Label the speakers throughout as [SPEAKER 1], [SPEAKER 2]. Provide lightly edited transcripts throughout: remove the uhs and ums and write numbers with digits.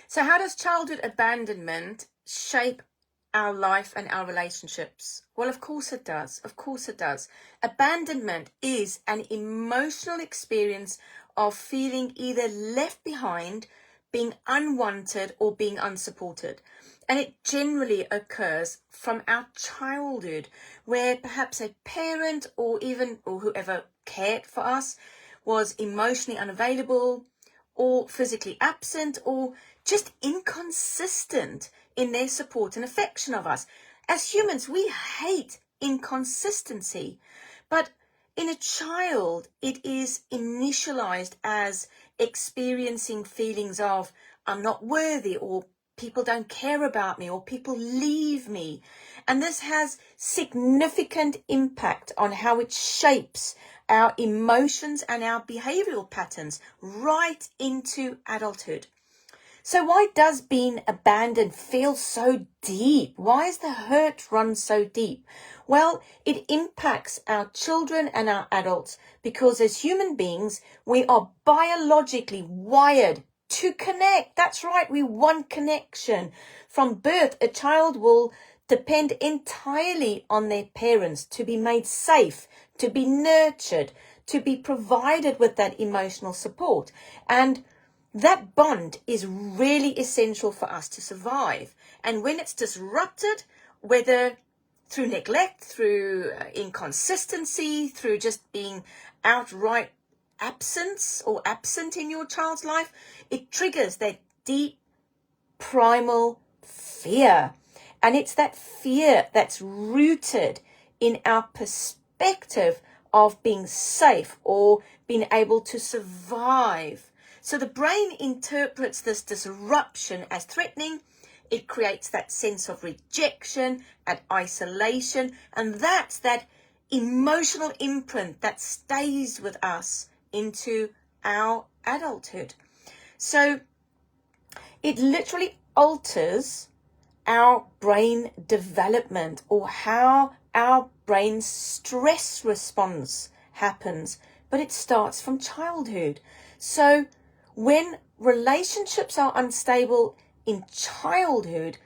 [SPEAKER 1] So how does childhood abandonment shape our life and our relationships? Well, of course it does. Of course it does. Abandonment is an emotional experience of feeling either left behind, being unwanted, or being unsupported. And it generally occurs from our childhood, where perhaps a parent or whoever cared for us was emotionally unavailable, or physically absent, or just inconsistent in their support and affection of us. As humans, we hate inconsistency, but in a child, it is initialized as experiencing feelings of I'm not worthy, or people don't care about me, or people leave me. And this has significant impact on how it shapes our emotions and our behavioral patterns right into adulthood. So why does being abandoned feel so deep? Why is the hurt run so deep? Well, it impacts our children and our adults because as human beings, we are biologically wired to connect. That's right, we want connection. From birth, a child will depend entirely on their parents to be made safe, to be nurtured, to be provided with that emotional support. And that bond is really essential for us to survive. And when it's disrupted, whether through neglect, through inconsistency, through just being outright absent in your child's life, it triggers that deep primal fear. And it's that fear that's rooted in our perspective of being safe or being able to survive. So the brain interprets this disruption as threatening. It creates that sense of rejection and isolation. And that's that emotional imprint that stays with us into our adulthood. So it literally alters our brain development or how our brain's stress response happens, but it starts from childhood. So when relationships are unstable in childhood,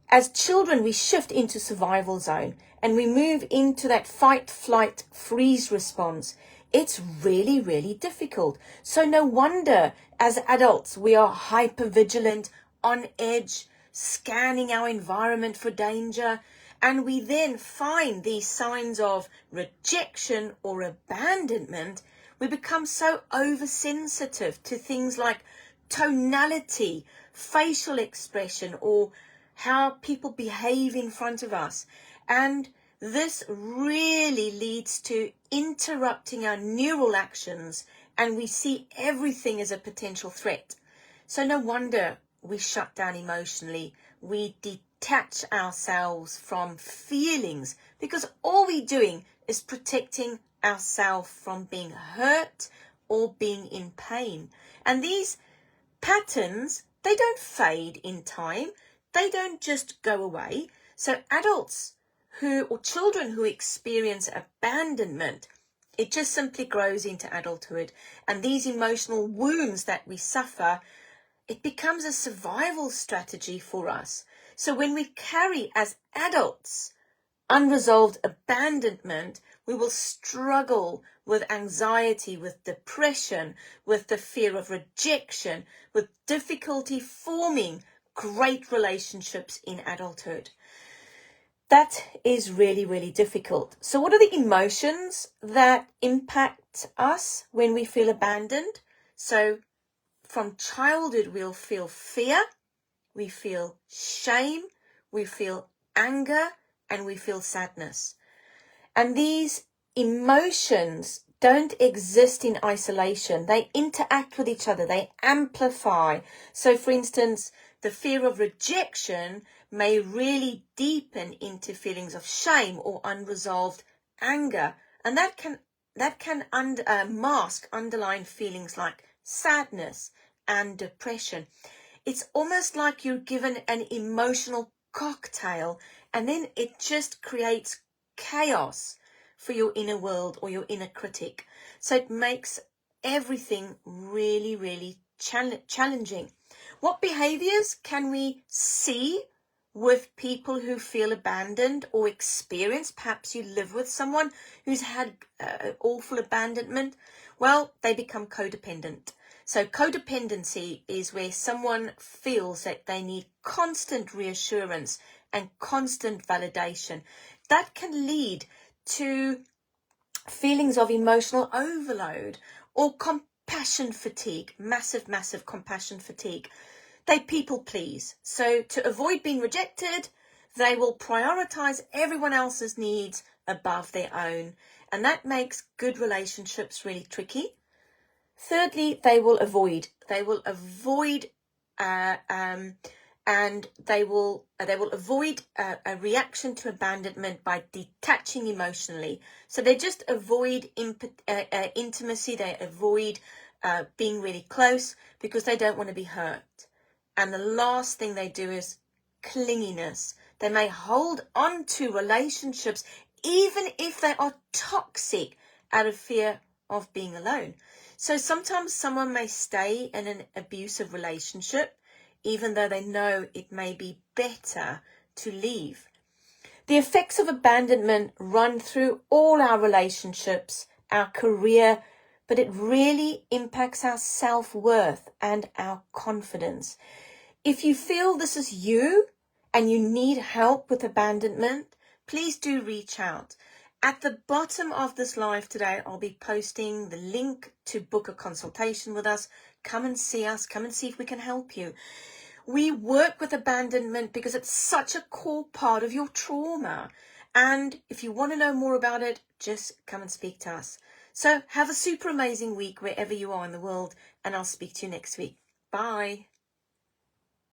[SPEAKER 1] as children, we shift into survival zone and we move into that fight, flight, freeze response. It's really, really difficult. So no wonder as adults, we are hyper vigilant, on edge, scanning our environment for danger. And we then find these signs of rejection or abandonment. We become so oversensitive to things like tonality, facial expression, or how people behave in front of us. And this really leads to interrupting our neural actions, and we see everything as a potential threat. So no wonder we shut down emotionally. We detach ourselves from feelings because all we're doing is protecting ourselves from being hurt or being in pain. And these patterns, they don't fade in time. They don't just go away. So adults or children who experience abandonment, it just simply grows into adulthood. And these emotional wounds that we suffer, it becomes a survival strategy for us. So when we carry as adults unresolved abandonment, we will struggle with anxiety, with depression, with the fear of rejection, with difficulty forming great relationships in adulthood. That is really, really difficult. So what are the emotions that impact us when we feel abandoned? So from childhood, we'll feel fear, we feel shame, we feel anger, and we feel sadness. And these emotions don't exist in isolation. They interact with each other. They amplify. So for instance, the fear of rejection may really deepen into feelings of shame or unresolved anger. And that can mask underlying feelings like sadness and depression. It's almost like you're given an emotional cocktail, and then it just creates chaos for your inner world or your inner critic. So it makes everything really, really challenging. What behaviours can we see with people who feel abandoned or experience? Perhaps you live with someone who's had awful abandonment. Well, they become codependent. So codependency is where someone feels that they need constant reassurance and constant validation. That can lead to feelings of emotional overload or compassion fatigue, massive compassion fatigue. They people please. So to avoid being rejected, they will prioritize everyone else's needs above their own. And that makes good relationships really tricky. Thirdly, they will avoid a reaction to abandonment by detaching emotionally. So they just avoid intimacy. They avoid being really close because they don't want to be hurt. And the last thing they do is clinginess. They may hold on to relationships even if they are toxic out of fear of being alone. So sometimes someone may stay in an abusive relationship even though they know it may be better to leave. The effects of abandonment run through all our relationships, our career, but it really impacts our self-worth and our confidence. If you feel this is you and you need help with abandonment, please do reach out. At the bottom of this live today, I'll be posting the link to book a consultation with us. Come and see us. Come and see if we can help you. We work with abandonment because it's such a core part of your trauma. And if you want to know more about it, just come and speak to us. So have a super amazing week wherever you are in the world, and I'll speak to you next week. Bye.